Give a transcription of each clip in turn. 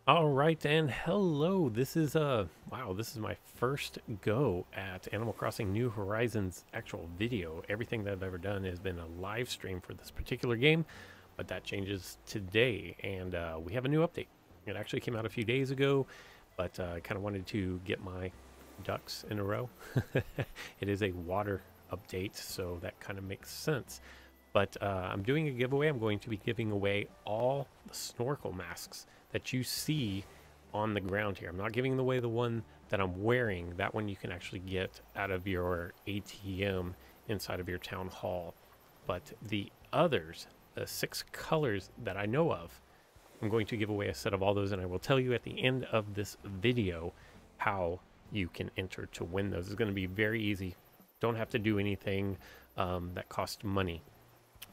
All right, and hello. This is wow, this is my first go at Animal Crossing New Horizons actual video. Everything that I've ever done has been a live stream for this particular game, but that changes today, and we have a new update. It actually came out a few days ago, but I kind of wanted to get my ducks in a row. It is a water update, so that kind of makes sense. But I'm doing a giveaway. I'm going to be giving away all the snorkel masks that you see on the ground here. I'm not giving away the one that I'm wearing. That one you can actually get out of your ATM inside of your town hall. But the others, the 6 colors that I know of, I'm going to give away a set of all those, and I will tell you at the end of this video how you can enter to win those. It's going to be very easy. Don't have to do anything that costs money,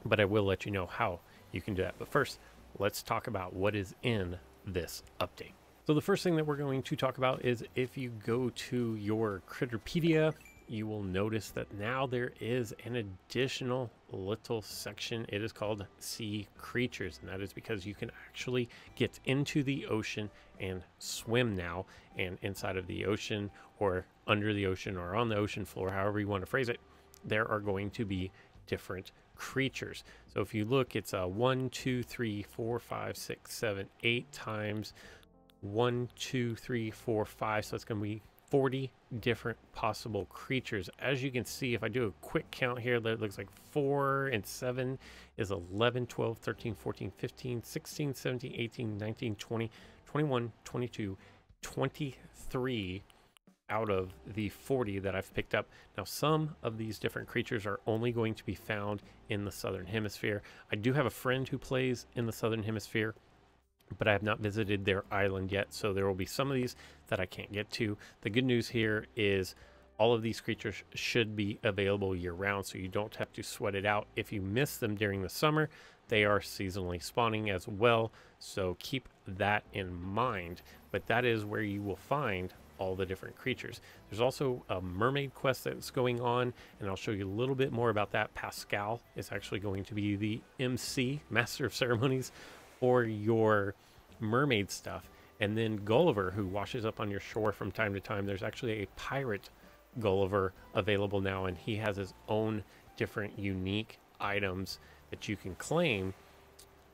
but I will let you know how you can do that. But first, let's talk about what is in this update. So the first thing that we're going to talk about is if you go to your Critterpedia, you will notice that now there is an additional little section. It is called Sea Creatures, and that is because you can actually get into the ocean and swim now, and inside of the ocean or under the ocean or on the ocean floor, however you want to phrase it, there are going to be different creatures. So if you look, it's a 1 2 3 4 5 6 7 8 times 1 2 3 4 5, so it's going to be 40 different possible creatures. As you can see, if I do a quick count here, that looks like 4 and 7 is 11, 12, 13, 14, 15, 16, 17, 18, 19, 20, 21, 22, 23 out of the 40 that I've picked up. Now, some of these different creatures are only going to be found in the Southern Hemisphere. I do have a friend who plays in the Southern Hemisphere, but I have not visited their island yet, so there will be some of these that I can't get to. The good news here is all of these creatures should be available year-round, so you don't have to sweat it out. If you miss them during the summer, they are seasonally spawning as well, so keep that in mind. But that is where you will find all the different creatures. There's also a Mermaid Quest that's going on, and I'll show you a little bit more about that. Pascal is actually going to be the MC, Master of Ceremonies, for your mermaid stuff. And then Gulliver, who washes up on your shore from time to time. There's actually a pirate Gulliver available now, and he has his own different unique items that you can claim.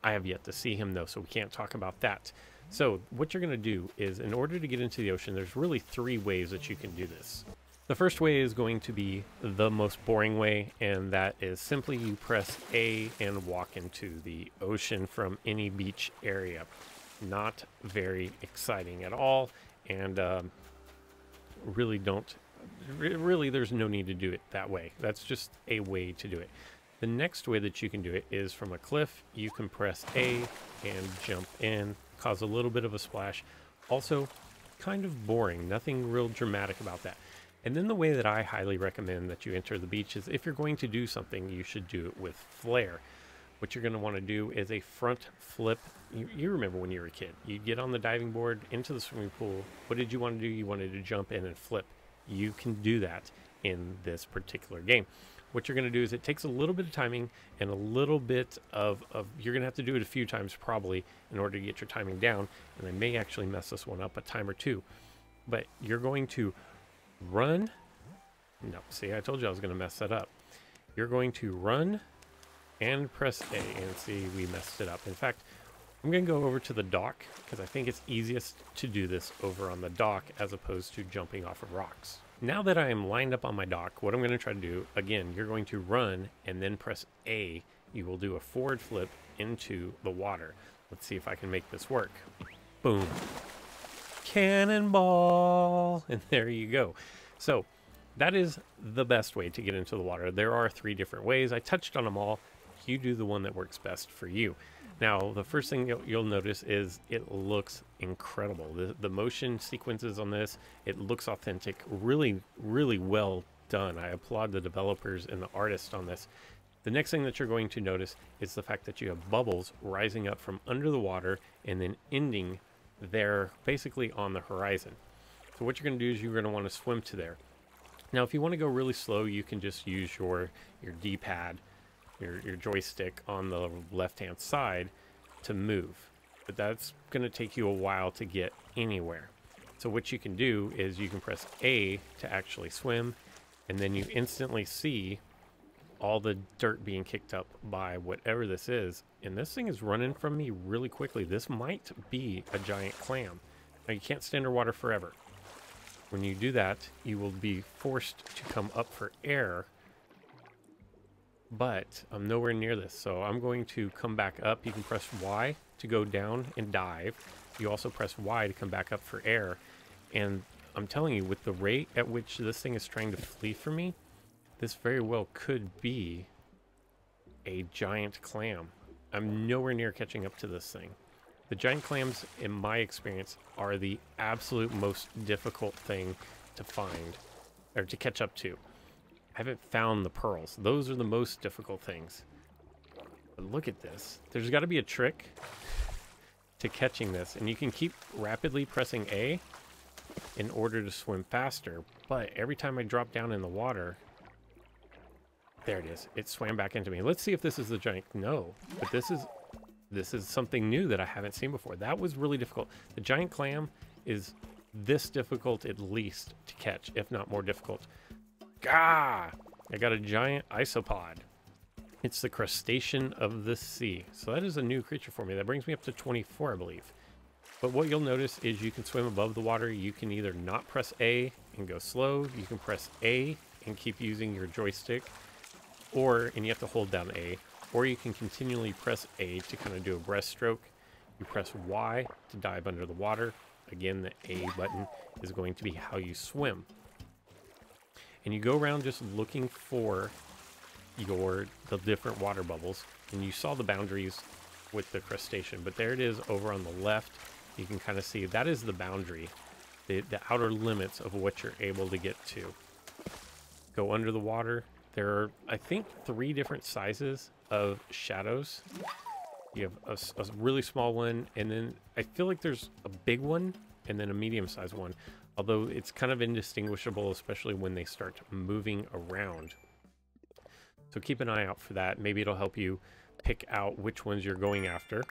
I have yet to see him though, so we can't talk about that. So what you're going to do is, in order to get into the ocean, there's really 3 ways that you can do this. The first way is going to be the most boring way, and that is simply you press A and walk into the ocean from any beach area. Not very exciting at all, and really there's no need to do it that way. That's just a way to do it. The next way that you can do it is from a cliff. You can press A and jump in, cause a little bit of a splash. Also, kind of boring, nothing real dramatic about that. And then the way that I highly recommend that you enter the beach is, if you're going to do something, you should do it with flair. What you're going to want to do is a front flip. You remember when you were a kid, you'd get on the diving board into the swimming pool. What did you want to do? You wanted to jump in and flip. You can do that in this particular game. What you're going to do is, it takes a little bit of timing and a little bit of you're going to have to do it a few times probably in order to get your timing down, and I may actually mess this one up a time or two. But you're going to run. No, see, I told you I was going to mess that up. You're going to run and press A, and see, we messed it up. In fact, I'm going to go over to the dock because I think it's easiest to do this over on the dock as opposed to jumping off of rocks. Now that I am lined up on my dock, what I'm going to try to do, again, you're going to run and then press A. You will do a forward flip into the water. Let's see if I can make this work. Boom. Cannonball! And there you go. So that is the best way to get into the water. There are 3 different ways. I touched on them all. You do the one that works best for you. Now, the first thing you'll notice is it looks incredible. The motion sequences on this, it looks authentic, really, really well done. I applaud the developers and the artists on this. The next thing that you're going to notice is the fact that you have bubbles rising up from under the water and then ending there basically on the horizon. So what you're going to do is you're going to want to swim to there. Now, if you want to go really slow, you can just use your D-pad, your joystick on the left-hand side to move. but that's going to take you a while to get anywhere. So what you can do is you can press A to actually swim, and then you instantly see all the dirt being kicked up by whatever this is. And this thing is running from me really quickly. This might be a giant clam. Now, you can't stay underwater forever. When you do that, you will be forced to come up for air. But I'm nowhere near this, so I'm going to come back up. You can press Y to go down and dive. You also press Y to come back up for air. And I'm telling you, with the rate at which this thing is trying to flee from me, this very well could be a giant clam. I'm nowhere near catching up to this thing. The giant clams, in my experience, are the absolute most difficult thing to find, or to catch up to. I haven't found the pearls. Those are the most difficult things. But look at this. There's got to be a trick to catching this, and you can keep rapidly pressing A in order to swim faster, but every time I drop down in the water, there it is. It swam back into me. Let's see if this is the giant. No, but this is something new that I haven't seen before. That was really difficult. The giant clam is this difficult at least to catch, if not more difficult. Gah! I got a giant isopod. It's the crustacean of the sea. So that is a new creature for me. That brings me up to 24, I believe. But what you'll notice is you can swim above the water. You can either not press A and go slow. You can press A and keep using your joystick. And you have to hold down A. Or you can continually press A to kind of do a breaststroke. You press Y to dive under the water. Again, the A button is going to be how you swim. And you go around just looking for the different water bubbles. And you saw the boundaries with the crustacean, but there it is over on the left. You can kind of see that is the boundary, the outer limits of what you're able to get to. Go under the water. There are, I think, 3 different sizes of shadows. You have a really small one, and then I feel like there's a big one, and then a medium-sized one. Although it's kind of indistinguishable, especially when they start moving around. So keep an eye out for that. Maybe it'll help you pick out which ones you're going after.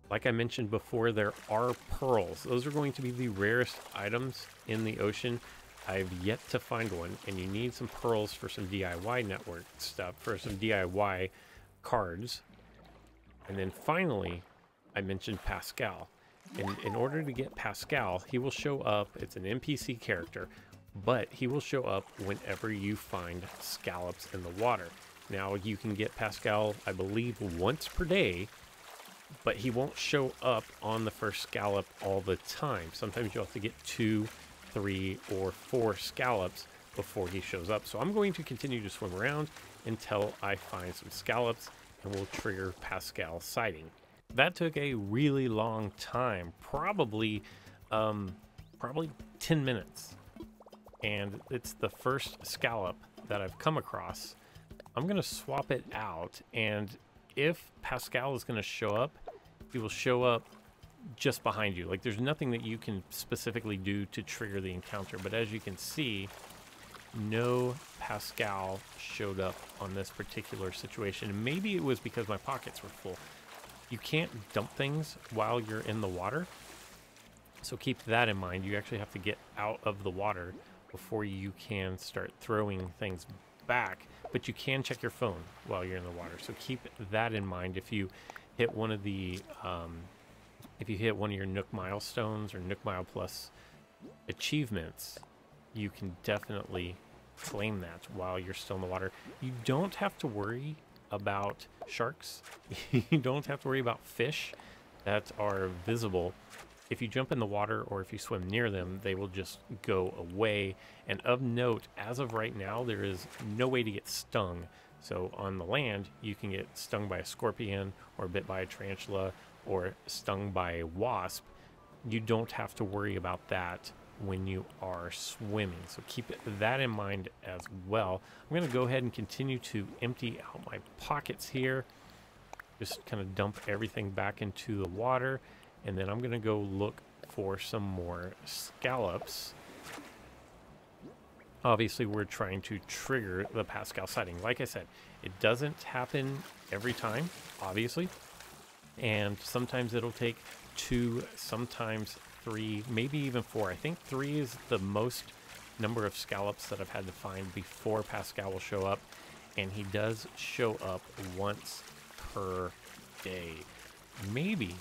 Like I mentioned before, there are pearls. Those are going to be the rarest items in the ocean. I've yet to find one, and you need some pearls for some DIY network stuff, for some DIY cards. And then finally, I mentioned Pascal. And in order to get Pascal, he will show up. It's an NPC character, but he will show up whenever you find scallops in the water. Now, you can get Pascal, I believe, once per day, but he won't show up on the first scallop all the time. Sometimes you'll have to get 2, 3, or 4 scallops before he shows up. So I'm going to continue to swim around until I find some scallops, and we'll trigger Pascal sighting. That took a really long time, probably 10 minutes. And it's the first scallop that I've come across. I'm going to swap it out, and if Pascal is going to show up, he will show up just behind you. Like, there's nothing that you can specifically do to trigger the encounter, but as you can see, no Pascal showed up on this particular situation. And maybe it was because my pockets were full. You can't dump things while you're in the water, so keep that in mind. You actually have to get out of the water before you can start throwing things back, but you can check your phone while you're in the water, so keep that in mind. If you hit one of the if you hit one of your Nook milestones or Nook Mile Plus achievements, you can definitely claim that while you're still in the water. You don't have to worry about sharks. You don't have to worry about fish that are visible. If you jump in the water or if you swim near them, they will just go away. And of note, as of right now, there is no way to get stung. So on the land, you can get stung by a scorpion or bit by a tarantula or stung by a wasp. You don't have to worry about that when you are swimming. So keep that in mind as well. I'm going to go ahead and continue to empty out my pockets here. Just kind of dump everything back into the water. And then I'm going to go look for some more scallops. obviously we're trying to trigger the Pascal sighting. Like I said, it doesn't happen every time, obviously, and sometimes it'll take 2, sometimes 3, maybe even 4. I think 3 is the most number of scallops that I've had to find before Pascal will show up, and he does show up once per day. Maybe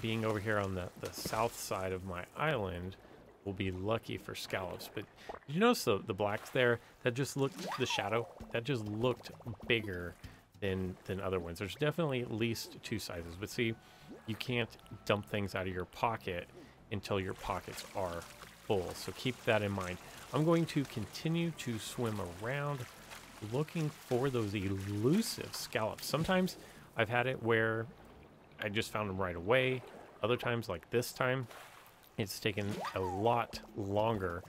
being over here on the south side of my island, will be lucky for scallops. But did you notice the blacks there? That just looked, the shadow, that just looked bigger than other ones. There's definitely at least 2 sizes. But see, you can't dump things out of your pocket until your pockets are full. So keep that in mind. I'm going to continue to swim around looking for those elusive scallops. Sometimes I've had it where I just found them right away. Other times, like this time, it's taken a lot longer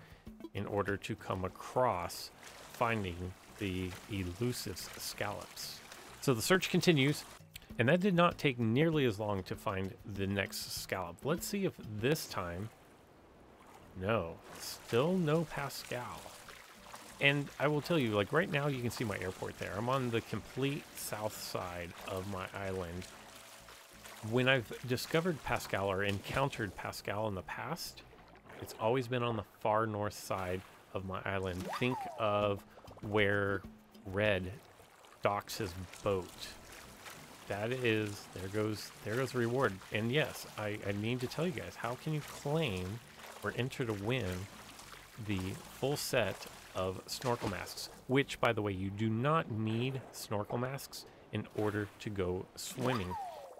in order to come across finding the elusive scallops. So the search continues, and that did not take nearly as long to find the next scallop. Let's see if this time, no, still no Pascal. And I will tell you, like right now you can see my airport there. I'm on the complete south side of my island. When I've discovered Pascal or encountered Pascal in the past, it's always been on the far north side of my island. Think of where Red docks his boat. That is, there goes the reward. And yes, I need to tell you guys, how can you claim or enter to win the full set of snorkel masks? Which, by the way, you do not need snorkel masks in order to go swimming,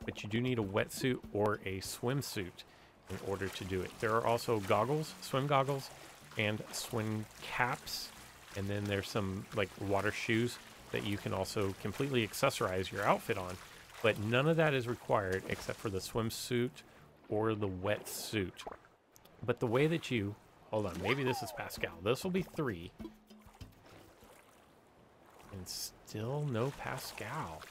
but you do need a wetsuit or a swimsuit in order to do it. There are also goggles, swim goggles, and swim caps, and then there's some like water shoes that you can also completely accessorize your outfit on, but none of that is required except for the swimsuit or the wetsuit. But the way that you, hold on, maybe this is Pascal. This will be 3. And still no Pascal.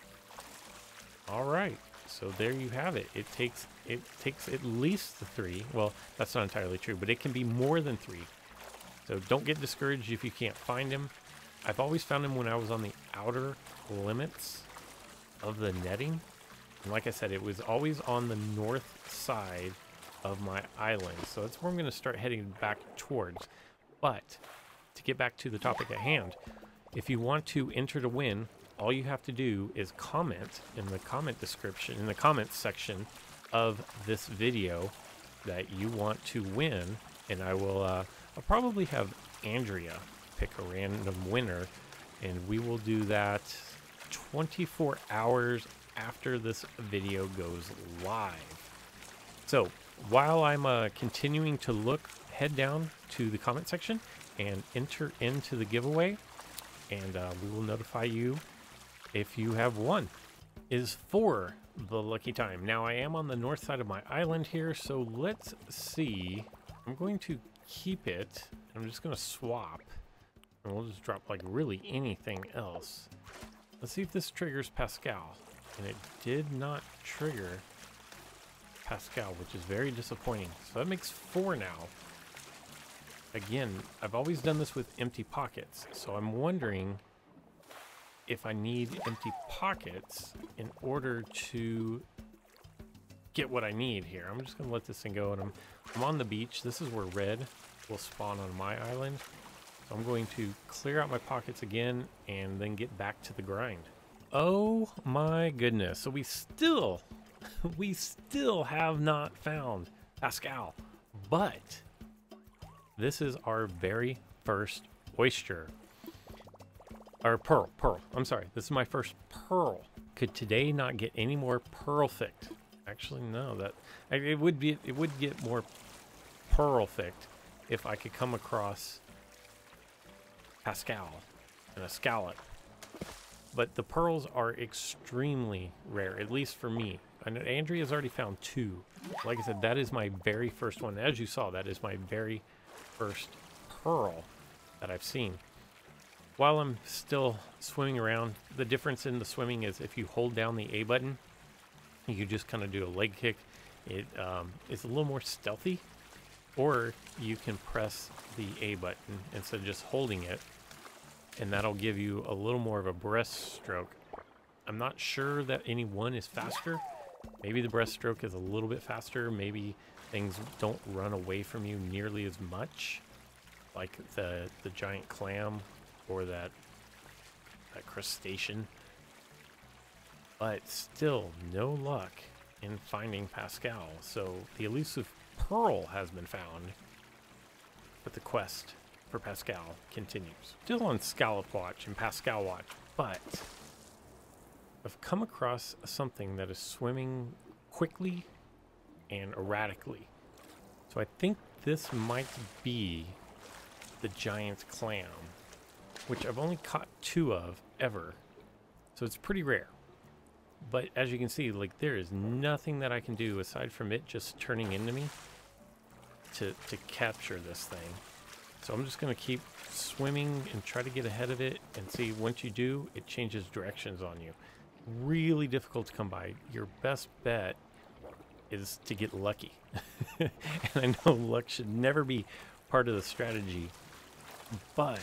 All right, so there you have it. It takes at least the 3. Well, that's not entirely true, but it can be more than 3. So don't get discouraged if you can't find him. I've always found him when I was on the outer limits of the netting. And like I said, it was always on the north side of my island. So that's where I'm going to start heading back towards. But to get back to the topic at hand, if you want to enter to win, all you have to do is comment in the comment description, in the comments section of this video that you want to win. And I will, I'll probably have Andrea pick a random winner, and we will do that 24 hours after this video goes live. So while I'm continuing to look, head down to the comment section and enter into the giveaway, and we will notify you if you have won. Is for the lucky time. Now I am on the north side of my island here, so let's see. I'm going to keep it. I'm just going to swap, and we'll just drop like really anything else. Let's see if this triggers Pascal. And it did not trigger Pascal, which is very disappointing. So that makes 4 now. Again, I've always done this with empty pockets, so I'm wondering if I need empty pockets in order to get what I need here. I'm just going to let this thing go, and I'm on the beach. This is where Red will spawn on my island. So I'm going to clear out my pockets again and then get back to the grind. Oh my goodness. So we still have not found Pascal, but this is our very first oyster. Or pearl. I'm sorry. This is my first pearl. Could today not get any more perfect? Actually, no. It would get more perfect if I could come across Pascal and a scallop. But the pearls are extremely rare, at least for me. And Andrea's already found 2. Like I said, that is my very first one. As you saw, that is my very first pearl that I've seen. While I'm still swimming around, the difference in the swimming is if you hold down the A button, you just kind of do a leg kick. It's a little more stealthy. or you can press the A button instead of just holding it, and that'll give you a little more of a breaststroke. I'm not sure that any one is faster. Maybe the breaststroke is a little bit faster. Maybe things don't run away from you nearly as much, like the giant clam or that crustacean. But still, no luck in finding Pascal. So the elusive pearl has been found, but the quest for Pascal continues. Still on Scallop Watch and Pascal Watch, but I've come across something that is swimming quickly and erratically. So I think this might be the giant clam, which I've only caught 2 of ever. So it's pretty rare. But as you can see, like, there is nothing that I can do aside from it just turning into me to capture this thing. So I'm just going to keep swimming and try to get ahead of it, and see, once you do, it changes directions on you. Really difficult to come by. Your best bet is to get lucky. And I know luck should never be part of the strategy, but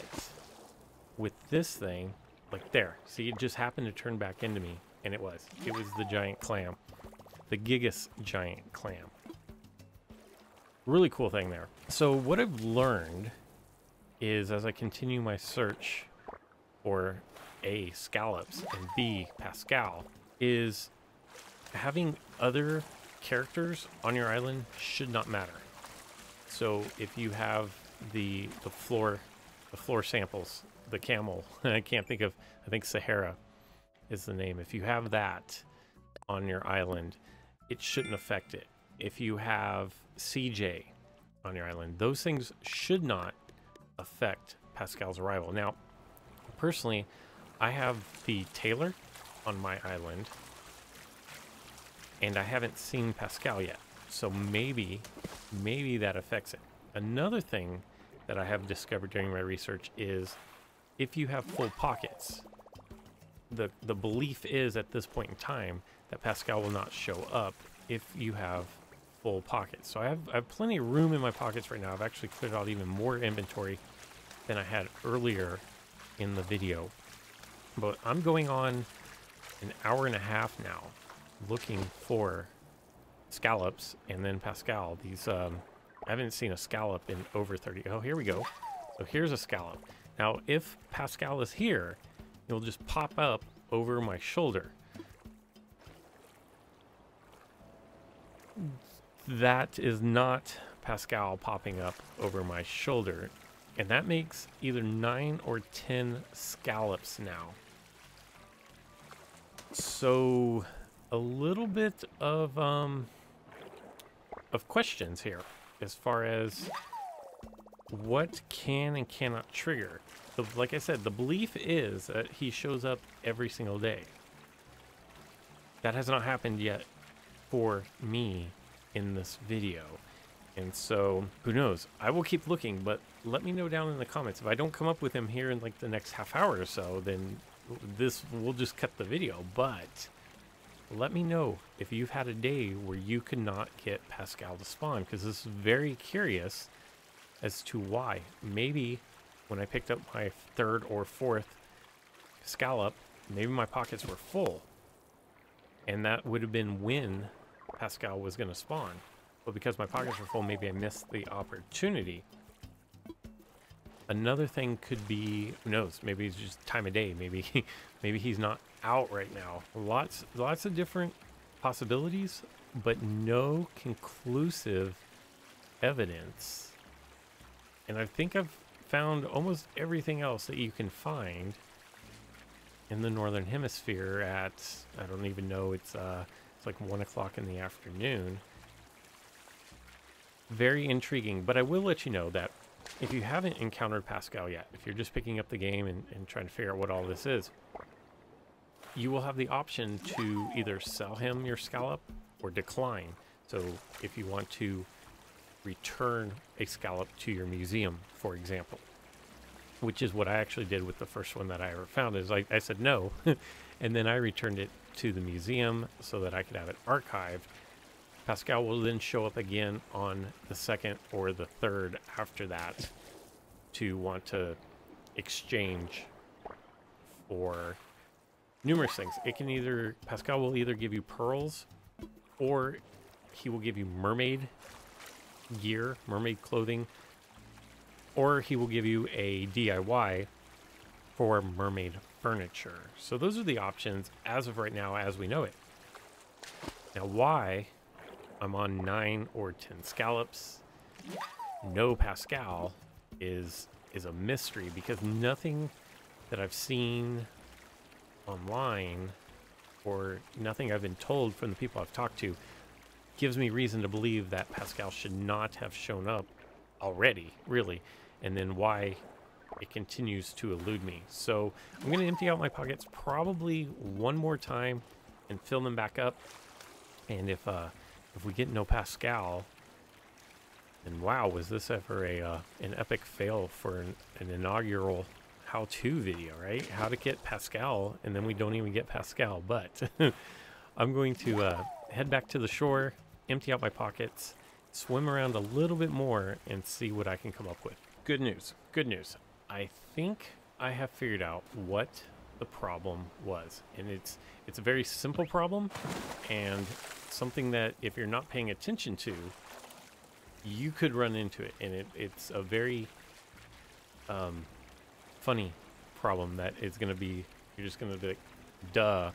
with this thing, like, there, see, it just happened to turn back into me, and it was the giant clam, the Gigas giant clam. Really cool thing there. So what I've learned is, as I continue my search for A, scallops, and B, Pascal, is having other characters on your island should not matter. So if you have the floor samples, the camel, I can't think of, I think Sahara is the name. If you have that on your island, it shouldn't affect it. If you have CJ on your island, those things should not affect Pascal's arrival. Now, personally, I have the tailor on my island, and I haven't seen Pascal yet. So maybe that affects it. Another thing that I have discovered during my research is, if you have full pockets, the belief is at this point in time that Pascal will not show up if you have full pockets. So I have plenty of room in my pockets right now. I've actually cleared out even more inventory than I had earlier in the video. But I'm going on an hour and a half now looking for scallops and then Pascal. These I haven't seen a scallop in over 30. Oh, here we go. So here's a scallop. Now, if Pascal is here, it'll just pop up over my shoulder. That is not Pascal popping up over my shoulder. And that makes either 9 or 10 scallops now. So a little bit of questions here as far as what can and cannot trigger. So, like I said, the belief is that he shows up every single day. That has not happened yet for me in this video. And so, who knows? I will keep looking, but let me know down in the comments. If I don't come up with him here in like the next half hour or so, then we'll just cut the video. But let me know if you've had a day where you could not get Pascal to spawn, because this is very curious as to why. Maybe when I picked up my 3rd or 4th scallop, maybe my pockets were full, and that would have been when Pascal was going to spawn. But because my pockets were full, maybe I missed the opportunity. Another thing could be, who knows, maybe it's just time of day. Maybe maybe he's not out right now. Lots of different possibilities, but no conclusive evidence. And I think I've found almost everything else that you can find in the Northern Hemisphere at, I don't even know, it's like 1 o'clock in the afternoon. Very intriguing, but I will let you know that if you haven't encountered Pascal yet, if you're just picking up the game and trying to figure out what all this is, you will have the option to either sell him your scallop or decline. So if you want to return a scallop to your museum, for example, which is what I actually did with the first one that I ever found, is I said no, and then I returned it to the museum so that I could have it archived. Pascal will then show up again on the second or the third after that to want to exchange for numerous things. It can either, Pascal will either give you pearls, or he will give you mermaid gear, mermaid clothing, or he will give you a DIY for mermaid furniture. So those are the options as of right now as we know it. Now why I'm on 9 or 10 scallops, no Pascal, is a mystery, because nothing that I've seen online or nothing I've been told from the people I've talked to gives me reason to believe that Pascal should not have shown up already, really, and then why it continues to elude me. So I'm going to empty out my pockets probably one more time and fill them back up, and if we get no Pascal, and wow, was this ever an epic fail for an inaugural how-to video, right? How to get Pascal, and then we don't even get Pascal. But I'm going to head back to the shore, empty out my pockets, swim around a little bit more, and see what I can come up with. Good news, good news. I think I have figured out what the problem was, and it's a very simple problem, and something that if you're not paying attention to, you could run into it, and it's a very funny problem that is going to be, you're just going to be like, duh.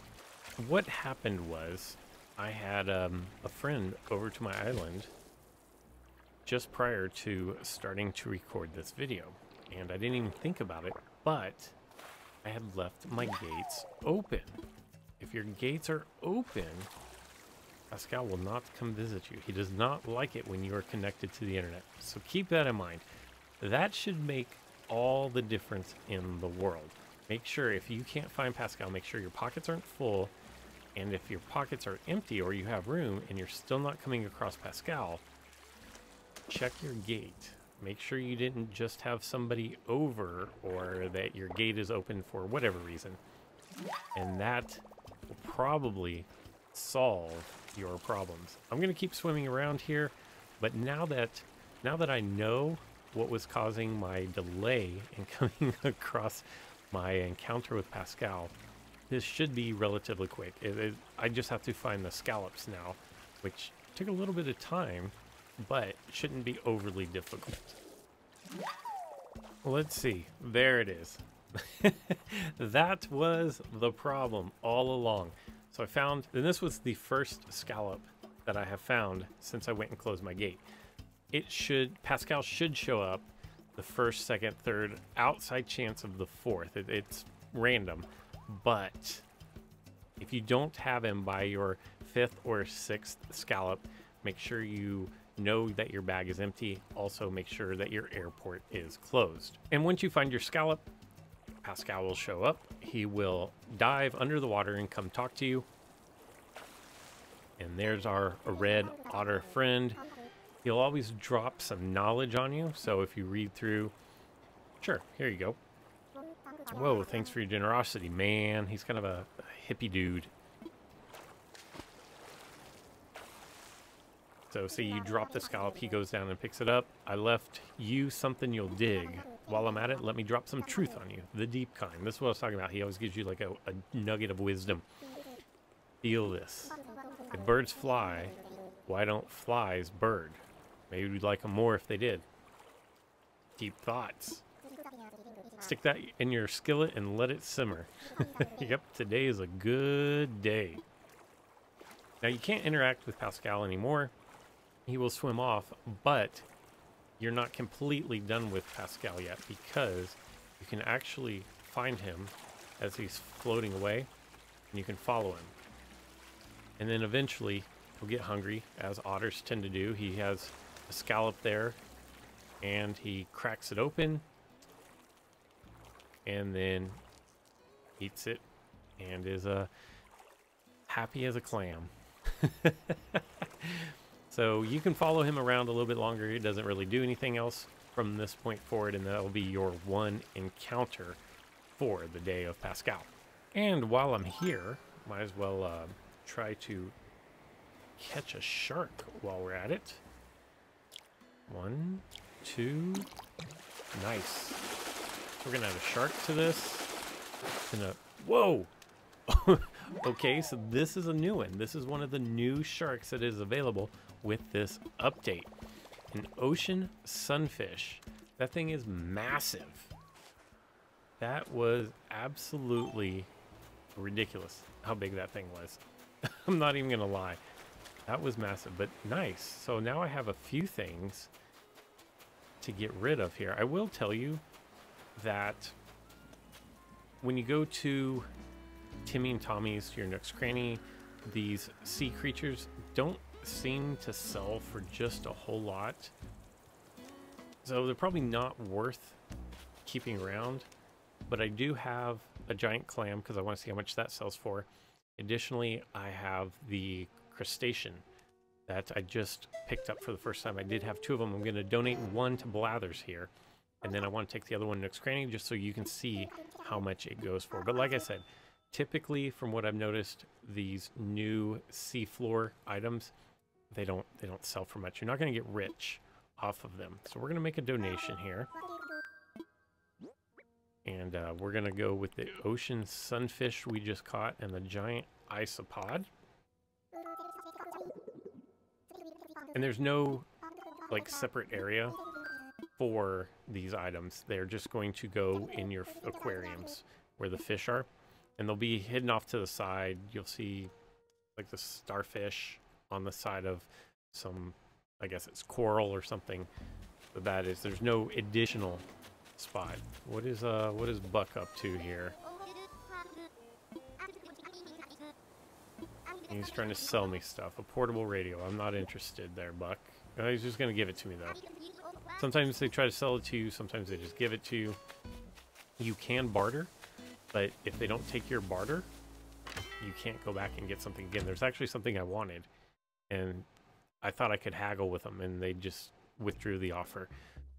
What happened was I had a friend over to my island just prior to starting to record this video, and I didn't even think about it, but I had left my gates open. If your gates are open, Pascal will not come visit you. He does not like it when you are connected to the internet. So keep that in mind. That should make all the difference in the world. Make sure if you can't find Pascal, make sure your pockets aren't full. And if your pockets are empty or you have room and you're still not coming across Pascal, check your gate. Make sure you didn't just have somebody over, or that your gate is open for whatever reason. And that will probably solve your problems. I'm going to keep swimming around here, but now that I know what was causing my delay in coming across my encounter with Pascal, this should be relatively quick. I just have to find the scallops now, which took a little bit of time, but shouldn't be overly difficult. Let's see. There it is. That was the problem all along. So I found, and this was the first scallop that I have found since I went and closed my gate. Pascal should show up the first, second, third, outside chance of the fourth. It's random, but if you don't have him by your fifth or sixth scallop, make sure you know that your bag is empty. Also make sure that your airport is closed. And once you find your scallop, Pascal will show up. He will dive under the water and come talk to you. And there's our red otter friend. He'll always drop some knowledge on you. So if you read through, sure, here you go. Whoa, thanks for your generosity, man. He's kind of a hippie dude. So see, you drop the scallop, he goes down and picks it up. I left you something you'll dig. While I'm at it, let me drop some truth on you. The deep kind. This is what I was talking about. He always gives you like a nugget of wisdom. Feel this. If birds fly, why don't flies bird? Maybe we'd like them more if they did. Deep thoughts. Stick that in your skillet and let it simmer. Yep, today is a good day. Now you can't interact with Pascal anymore. He will swim off, but you're not completely done with Pascal yet, because you can actually find him as he's floating away, and you can follow him. And then eventually he'll get hungry, as otters tend to do. He has a scallop there, and he cracks it open, and then eats it, and is happy as a clam. So you can follow him around a little bit longer. He doesn't really do anything else from this point forward, and that'll be your one encounter for the day of Pascal. And while I'm here, might as well try to catch a shark while we're at it. 1, 2, nice. We're gonna add a shark to this. Whoa! Okay, so this is a new one. This is one of the new sharks that is available with this update. An ocean sunfish. That thing is massive. That was absolutely ridiculous how big that thing was. I'm not even gonna lie. That was massive, but nice. So now I have a few things to get rid of here. I will tell you that when you go to Timmy and Tommy's, your Nook's Cranny, these sea creatures don't seem to sell for just a whole lot. So they're probably not worth keeping around. But I do have a giant clam because I want to see how much that sells for. Additionally, I have the crustacean that I just picked up for the first time. I did have 2 of them. I'm going to donate 1 to Blathers here. And then I want to take the other one to Nook's Cranny just so you can see how much it goes for. But like I said, typically from what I've noticed, these new seafloor items, they don't sell for much. You're not going to get rich off of them. So we're going to make a donation here. And we're going to go with the ocean sunfish we just caught and the giant isopod. And there's no like separate area for these items. They're just going to go in your aquariums where the fish are. And they'll be hidden off to the side. You'll see like the starfish on the side of some, I guess it's coral or something. But that is, there's no additional spot. What is Buck up to here? He's trying to sell me stuff. A portable radio. I'm not interested there, Buck. He's just going to give it to me, though. Sometimes they try to sell it to you. Sometimes they just give it to you. You can barter, but if they don't take your barter, you can't go back and get something again. There's actually something I wanted, and I thought I could haggle with them, and they just withdrew the offer.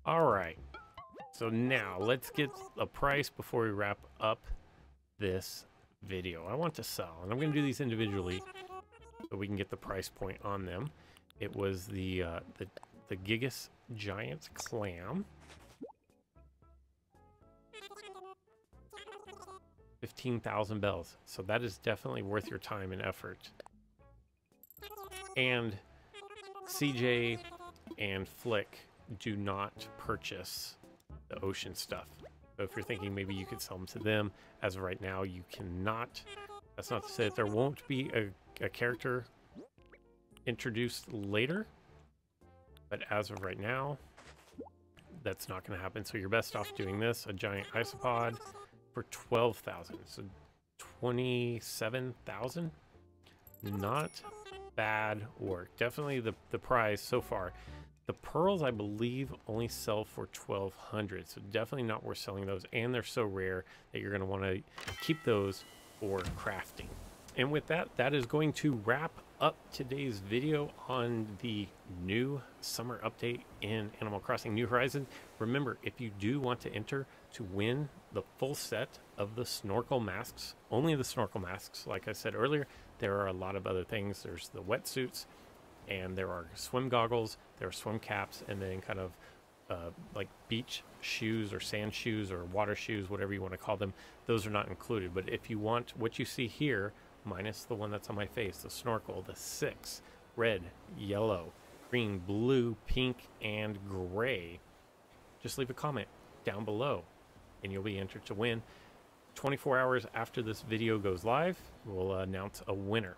All right. So now let's get a price before we wrap up this video. I want to sell, and I'm going to do these individually so we can get the price point on them. It was the Gigas Giant Clam. 15,000 bells. So that is definitely worth your time and effort. And CJ and Flick do not purchase the ocean stuff. So if you're thinking maybe you could sell them to them, as of right now, you cannot. That's not to say that there won't be a character introduced later, but as of right now, that's not going to happen. So you're best off doing this, a giant isopod for 12,000. So 27,000. Not bad work. Definitely the prize so far. The pearls, I believe, only sell for 1,200, so definitely not worth selling those, and they're so rare that you're going to want to keep those for crafting. And with that, that is going to wrap up today's video on the new summer update in Animal Crossing New Horizons. Remember, if you do want to enter to win the full set of the snorkel masks, only the snorkel masks, like I said earlier, there are a lot of other things. There's the wetsuits, and there are swim goggles, there are swim caps, and then kind of like beach shoes or sand shoes or water shoes, whatever you want to call them. Those are not included. But if you want what you see here, minus the one that's on my face, the snorkel, the 6 red, yellow, green, blue, pink, and gray, just leave a comment down below and you'll be entered to win. 24 hours after this video goes live, we'll announce a winner.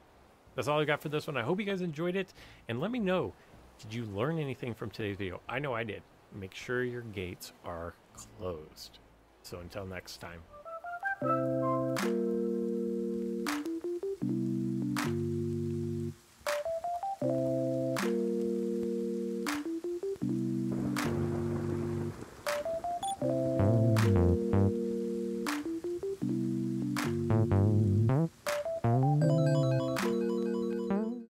That's all I got for this one. I hope you guys enjoyed it, and let me know, did you learn anything from today's video? I know I did. Make sure your gates are closed. So until next time.